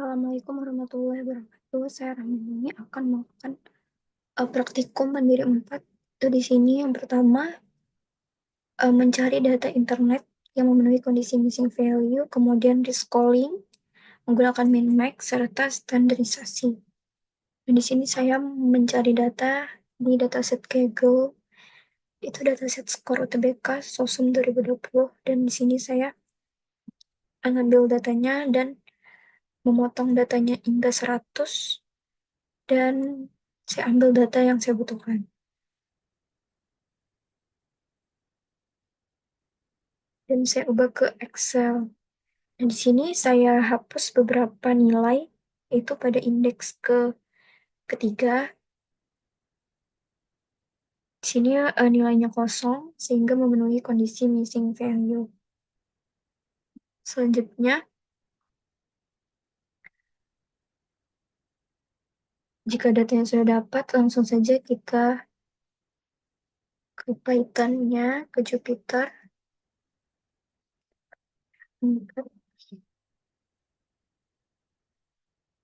Assalamualaikum warahmatullahi wabarakatuh. Saya Rahma ini akan melakukan praktikum Mandiri 4. Itu di sini yang pertama mencari data internet yang memenuhi kondisi missing value, kemudian rescalling menggunakan min-max serta standarisasi. Dan di sini saya mencari data di dataset Kaggle, itu dataset skor UTBK SOSUM 2020, dan di sini saya mengambil datanya dan memotong datanya hingga 100 dan saya ambil data yang saya butuhkan. Dan saya ubah ke Excel. Dan di sini saya hapus beberapa nilai, itu pada indeks ketiga. Di sini nilainya kosong, sehingga memenuhi kondisi missing value. Selanjutnya, jika datanya sudah dapat, langsung saja kita ke Python-nya, ke Jupyter.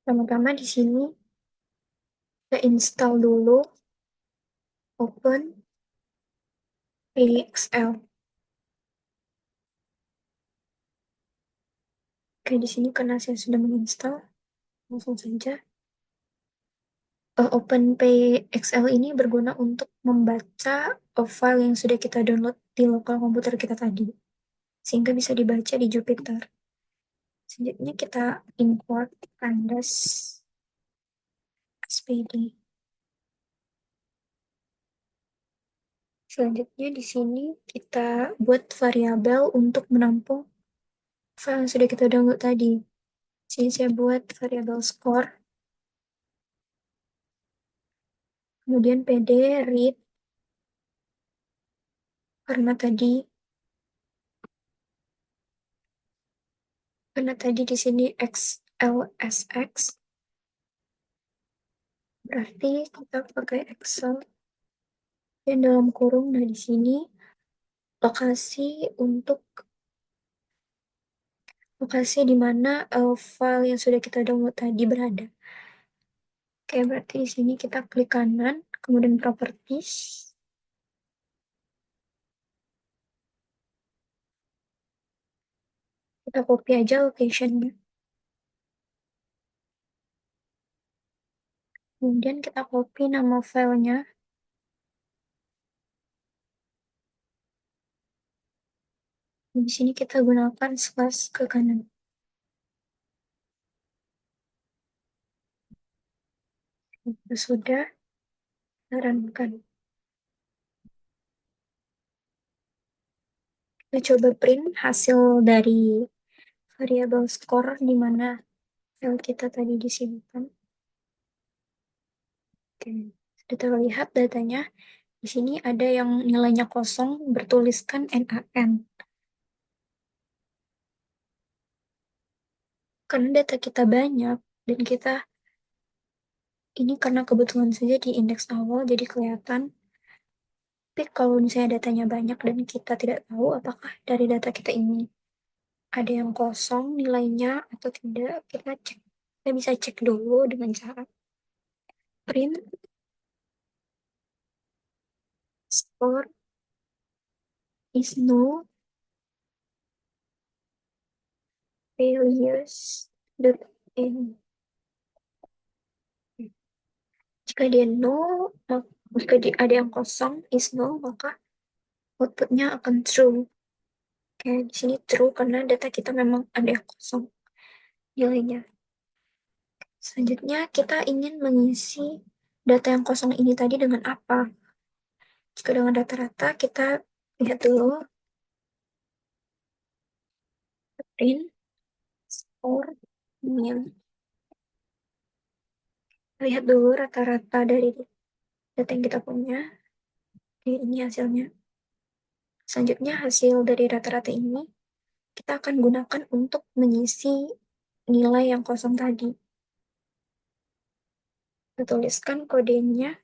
Pertama-tama di sini kita install dulu Open PXL. Oke, di sini karena saya sudah menginstal, langsung saja. OpenPXL ini berguna untuk membaca file yang sudah kita download di lokal komputer kita tadi, sehingga bisa dibaca di Jupyter. Selanjutnya kita import pandas SPD. Selanjutnya di sini kita buat variabel untuk menampung file yang sudah kita download tadi. Di sini saya buat variabel score, kemudian pd read, karena tadi di sini XLSX, berarti kita pakai Excel. Dan dalam kurung, nah di sini lokasi untuk lokasi di mana file yang sudah kita download tadi berada. Oke, berarti di sini kita klik kanan, kemudian properties. Kita copy aja location-nya. Kemudian kita copy nama filenya. Di sini kita gunakan slash ke kanan. Sudah, kita runkan. Kita coba print hasil dari variabel score di mana file kita tadi disimpan. Oke, sudah terlihat datanya. Di sini ada yang nilainya kosong bertuliskan NaN. Karena data kita banyak dan kita ini karena kebetulan saja di indeks awal jadi kelihatan. Tapi kalau misalnya datanya banyak dan kita tidak tahu apakah dari data kita ini ada yang kosong nilainya atau tidak, kita cek. Kita bisa cek dulu dengan cara print score is null failures dot in. Jika dia null, jika ada yang kosong is null, maka outputnya akan true. Oke, di sini true karena data kita memang ada yang kosong nilainya. Selanjutnya kita ingin mengisi data yang kosong ini tadi dengan apa? Jika dengan rata-rata, kita lihat dulu print score min. Lihat dulu rata-rata dari data yang kita punya. Ini hasilnya. Selanjutnya hasil dari rata-rata ini kita akan gunakan untuk mengisi nilai yang kosong tadi. Kita tuliskan kodenya,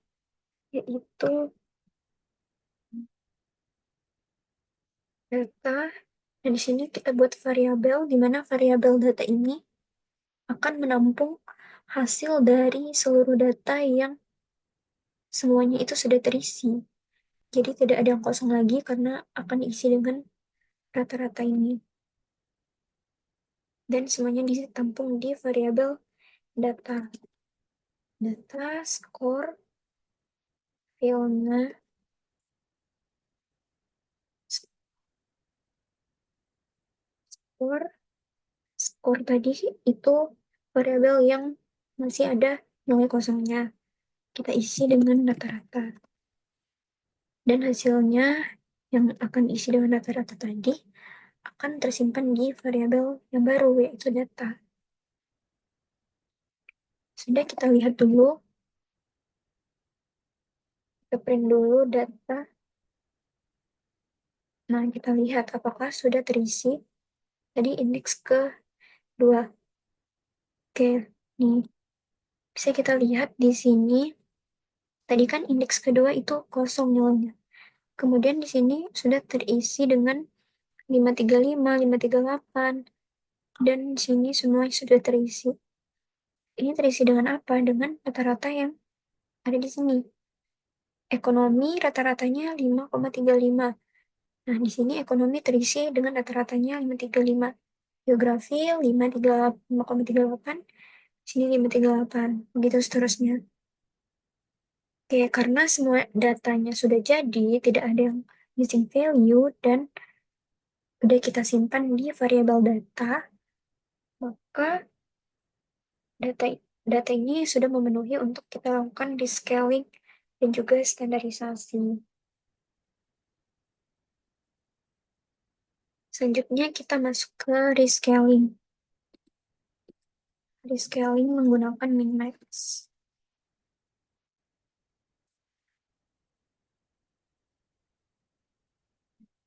yaitu data. Dan di sini kita buat variabel, di mana variabel data ini akan menampung hasil dari seluruh data yang semuanya itu sudah terisi. Jadi tidak ada yang kosong lagi karena akan diisi dengan rata-rata ini. Dan semuanya ditampung di variabel data. Data, skor, Fiona, skor, skor tadi itu variabel yang masih ada nilai kosongnya. Kita isi dengan rata-rata. Dan hasilnya yang akan diisi dengan rata-rata tadi akan tersimpan di variabel yang baru, yaitu data. Sudah kita lihat dulu, kita print dulu data. Nah, kita lihat apakah sudah terisi. Tadi indeks ke-2. Oke, nih. Bisa kita lihat di sini. Tadi kan indeks kedua itu kosong nilainya. Kemudian di sini sudah terisi dengan 535, 538. Dan di sini semua sudah terisi. Ini terisi dengan apa? Dengan rata-rata yang ada di sini. Ekonomi rata-ratanya 5,35. Nah, di sini ekonomi terisi dengan rata-ratanya 535. Geografi 5,38. Sini 538. Begitu seterusnya. Oke, karena semua datanya sudah jadi, tidak ada yang missing value, dan udah kita simpan di variabel data, maka data data ini sudah memenuhi untuk kita lakukan descaling dan juga standarisasi. Selanjutnya kita masuk ke rescaling. Rescaling menggunakan min-max.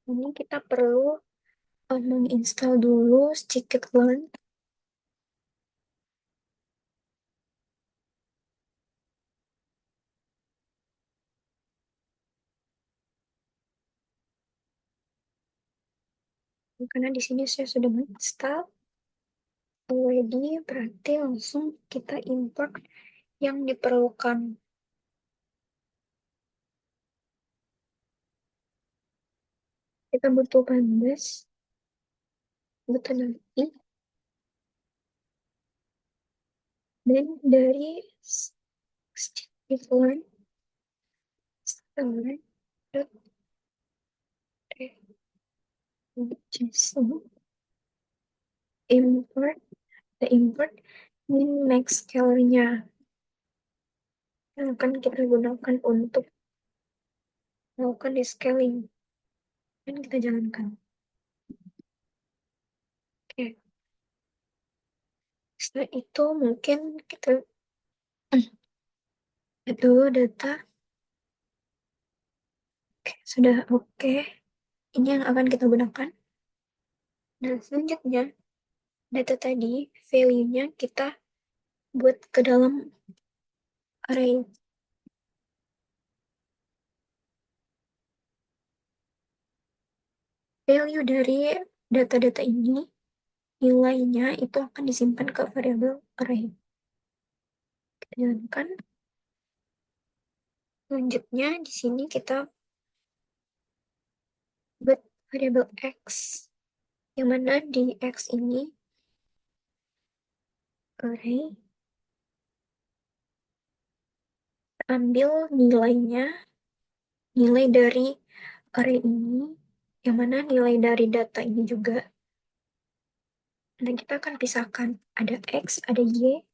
Ini kita perlu menginstal dulu scikit-learn. Karena di sini saya sudah menginstal already, berarti langsung kita import yang diperlukan. Kita butuh pandas, butuh nanti, dan dari scikit-learn, scikit-learn, import, the import min-max scale-nya yang akan kita gunakan untuk melakukan descaling. Dan kita jalankan. Oke. Setelah itu mungkin kita lihat dulu data. Oke, sudah oke. Ini yang akan kita gunakan. Nah, selanjutnya data tadi, value-nya kita buat ke dalam array. Value dari data-data ini, nilainya itu akan disimpan ke variabel array. Kita jalankan. Selanjutnya di sini kita buat variabel x, yang mana di x ini array, ambil nilainya, nilai dari array ini, yang mana nilai dari data ini juga. Dan kita akan pisahkan, ada x, ada y,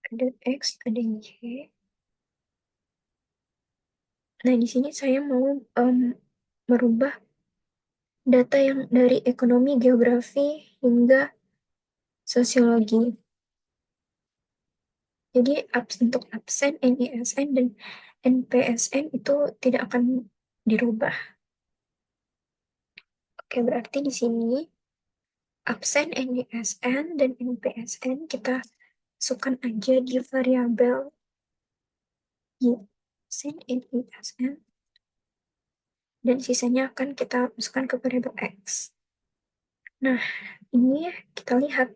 ada x, ada y. Nah, di sini saya mau merubah data yang dari ekonomi, geografi, hingga sosiologi. Jadi untuk absen, NISN, dan NPSN itu tidak akan dirubah. Oke, berarti di sini absen, NISN, dan NPSN kita masukkan aja di variabel y. Absen, NISN, dan sisanya akan kita masukkan ke variabel x. Nah, ini kita lihat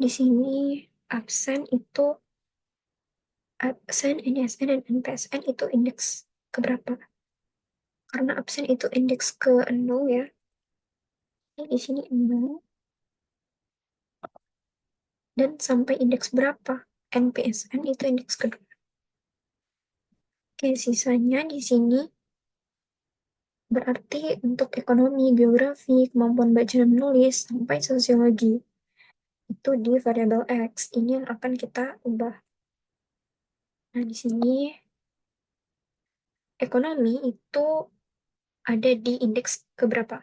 di sini absen itu absen, NISN, dan NPSN itu indeks keberapa? Karena absen itu indeks ke 0 ya. Ini di sini 0 dan sampai indeks berapa? NPSN itu indeks kedua. Oke, sisanya di sini berarti untuk ekonomi, geografi, kemampuan baca dan menulis, sampai sosiologi. Itu di variabel X. Ini yang akan kita ubah. Nah, di sini ekonomi itu ada di indeks keberapa?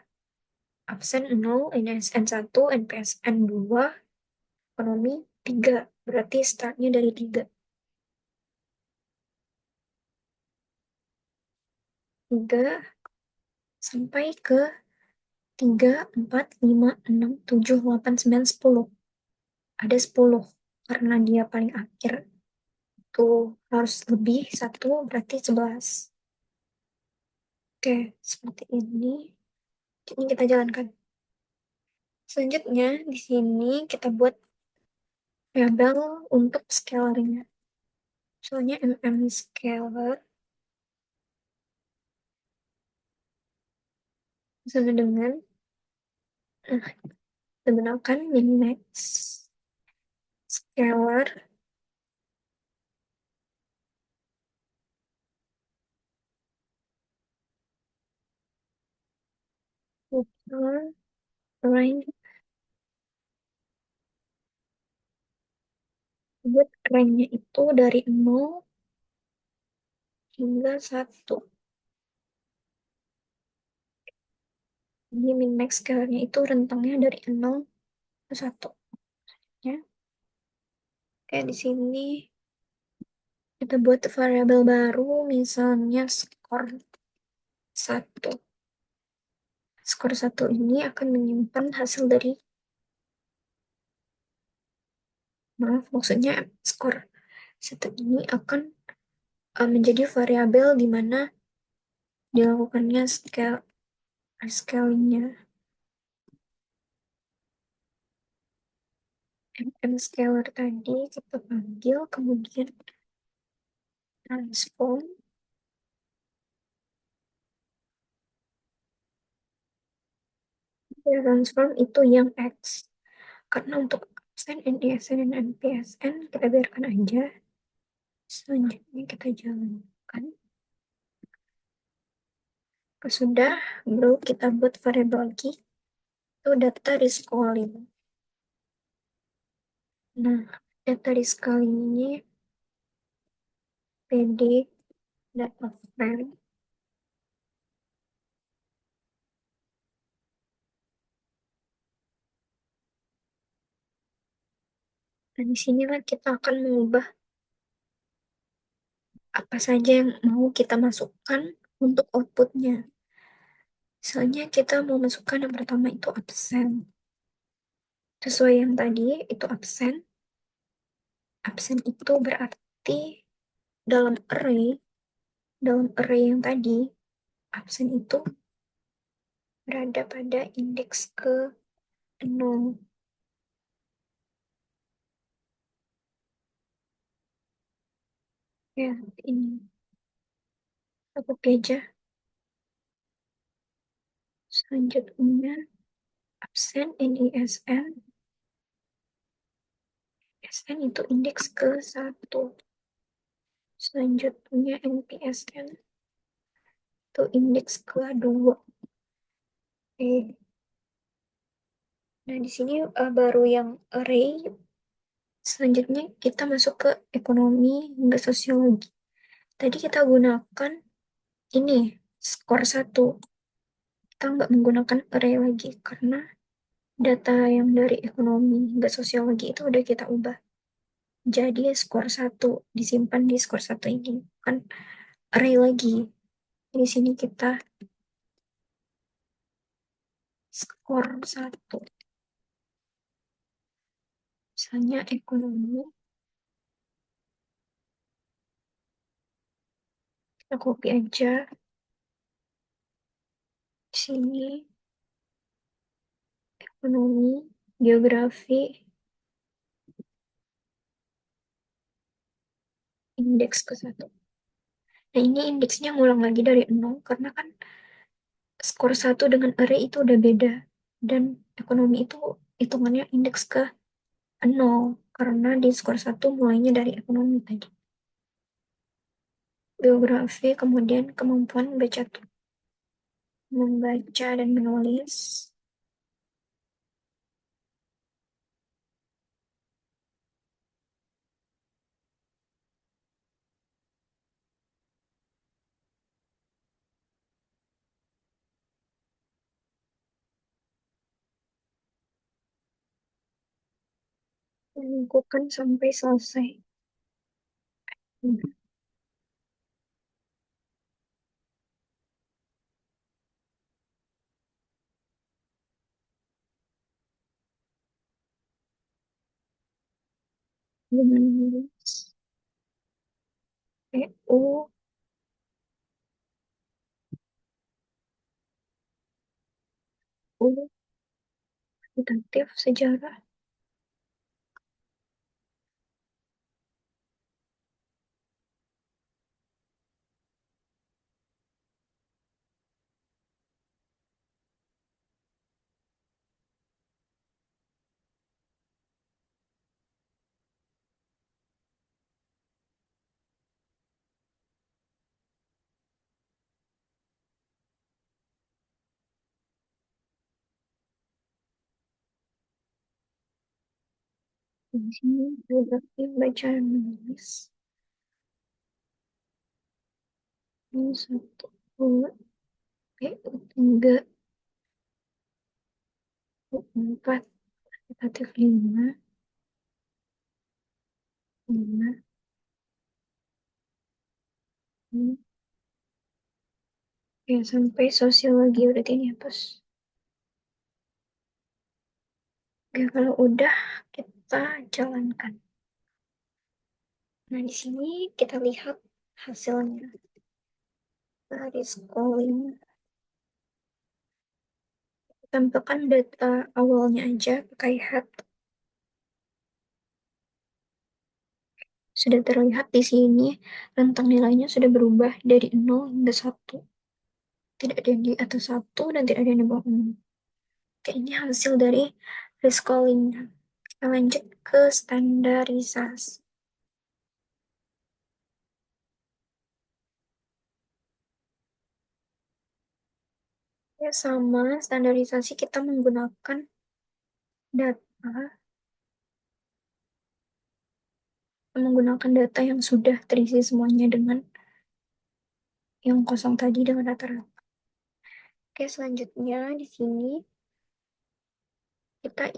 Absen 0, NSN 1, NPSN 2, ekonomi 3. Berarti startnya dari 3. 3 sampai ke 3, 4, 5, 6, 7, 8, 9, 10. Ada 10. Karena dia paling akhir. Itu harus lebih 1, berarti 11. Oke, seperti ini. Ini kita jalankan. Selanjutnya, di sini kita buat label untuk scalarnya. Soalnya scalar sama dengan kita gunakan min-max scalar vector range. Buat range-nya itu dari 0 hingga 1. Ini min-max scalarnya itu rentangnya dari 0 ke 1. Ya. Kayak di sini kita buat variabel baru, misalnya skor 1. Skor 1 ini akan menyimpan hasil dari, maaf, maksudnya skor 1 ini akan menjadi variabel di mana dilakukannya scalingnya. Scalar tadi kita panggil, kemudian transform. Transform itu yang X. Karena untuk absen, NISN, dan NPSN kita biarkan aja. Selanjutnya kita jalankan. Sudah, baru kita buat variabel lagi. Itu data rescaling. Nah, data rescaling ini PD data frame. Dan di sinilah kita akan mengubah apa saja yang mau kita masukkan untuk outputnya. Misalnya kita mau masukkan yang pertama itu absen. Sesuai yang tadi, itu absen. Absen itu berarti dalam array yang tadi, absen itu berada pada indeks ke 0. Ya, ini aku aja. Selanjutnya, absen NISN. SN itu indeks ke 1. Selanjutnya NPSN itu indeks ke 2. Oke. Nah, di sini baru yang array. Selanjutnya kita masuk ke ekonomi hingga sosiologi. Tadi kita gunakan ini, skor 1. Kita nggak menggunakan array lagi karena data yang dari ekonomi hingga sosiologi itu udah kita ubah. Jadi skor 1 disimpan di skor 1 ini. Kan array lagi. Di sini kita skor 1. Misalnya ekonomi, kita copy aja di sini ekonomi, geografi, indeks ke satu. Nah, ini indeksnya ngulang lagi dari nol karena kan skor satu dengan array itu udah beda. Dan ekonomi itu hitungannya indeks ke nol karena di skor satu mulainya dari ekonomi tadi. Geografi, kemudian kemampuan membaca dan menulis. Lakukan sampai selesai. Menulis PU, U, kuantitatif, sejarah. Di sini geografi, baca dan menulis. Ini satu, dua, PU tiga, PU empat, kuantitatif lima, lima, enam. Ya, sampai sosiologi berarti ini hapus. Oke, kalau udah kita jalankan. Nah, di sini kita lihat hasilnya. Dari scrolling, tampilkan data awalnya aja pakai head. Sudah terlihat di sini rentang nilainya sudah berubah dari 0 hingga 1. Tidak ada yang di atas 1 dan tidak ada yang di bawah 0. Oke, ini hasil dari rescalling. Kita lanjut ke standarisasi. Ya, sama standarisasi kita data menggunakan data yang sudah terisi semuanya dengan yang kosong tadi dengan rata-rata. Oke, selanjutnya di sini kita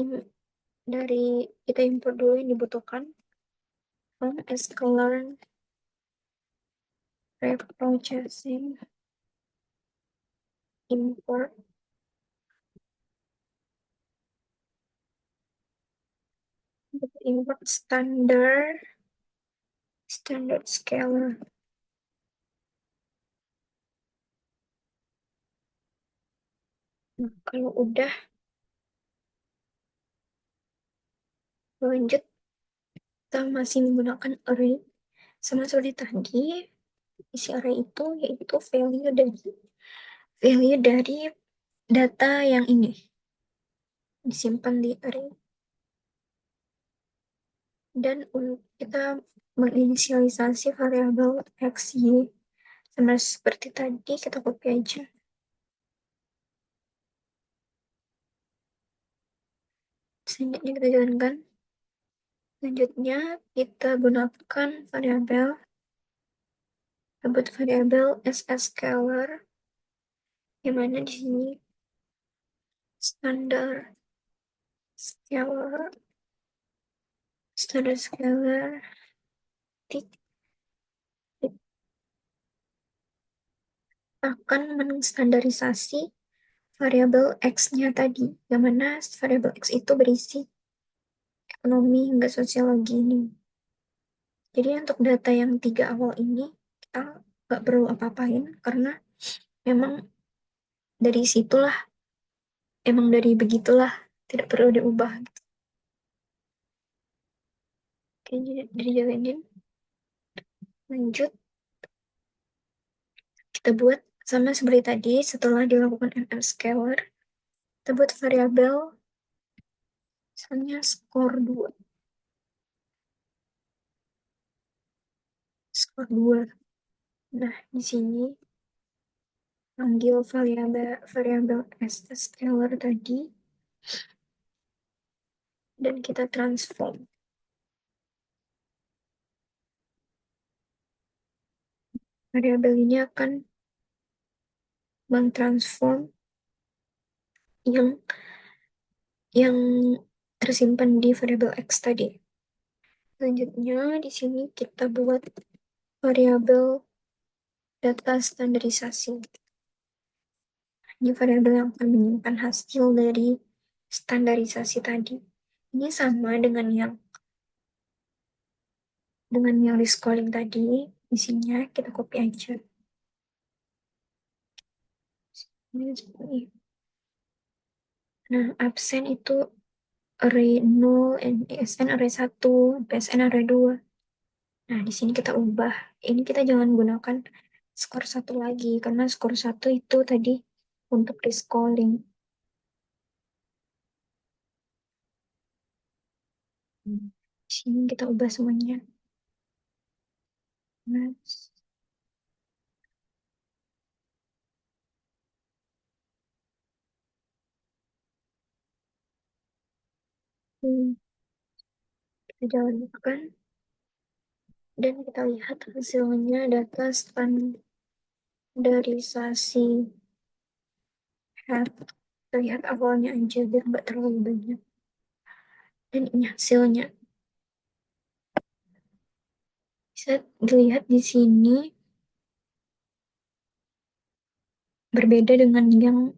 kita import dulu yang dibutuhkan from sklearn reprocessing import import standard scalar. Nah, kalau udah lanjut, kita masih menggunakan array sama seperti tadi. Isi array itu yaitu value dari data yang ini disimpan di array. Dan kita menginisialisasi variabel x, y. Sama seperti tadi, kita copy aja. Selanjutnya kita jalankan. Selanjutnya kita gunakan variabel scalar, yang mana di sini standar scalar standar scalar akan menstandarisasi variabel x-nya tadi, yang mana variabel x itu berisi ekonomi hingga sosiologi ini. Jadi untuk data yang 3 awal ini kita nggak perlu apa-apain karena memang dari begitulah tidak perlu diubah. Oke, jadi dijalanin. Lanjut, kita buat sama seperti tadi. Setelah dilakukan scalar, kita buat variabel misalnya skor 2. Skor 2. Nah, di sini panggil variabel s scalar tadi dan kita transform. Variabel ini akan mentransform yang tersimpan di variabel x tadi. Selanjutnya di sini kita buat variabel data standarisasi. Ini variabel yang akan menyimpan hasil dari standarisasi tadi. Ini sama dengan yang rescaling tadi. Isinya kita copy aja. Ini. Nah, absen itu array 0, NISN array 1, PSN array 2. Nah, di sini kita ubah. Ini kita jangan gunakan skor 1 lagi, karena skor 1 itu tadi untuk rescaling. Di sini kita ubah semuanya. Nah, kita jalankan dan kita lihat hasilnya data standarisasi health. Kita lihat awalnya aja biar nggak terlalu banyak. Dan ini hasilnya. Bisa dilihat di sini berbeda dengan yang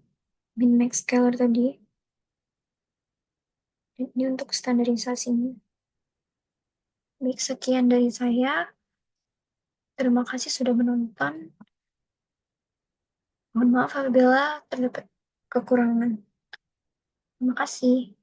min max scalar tadi. Dan ini untuk standarisasinya. Baik, sekian dari saya. Terima kasih sudah menonton. Mohon maaf apabila terdapat kekurangan. Terima kasih.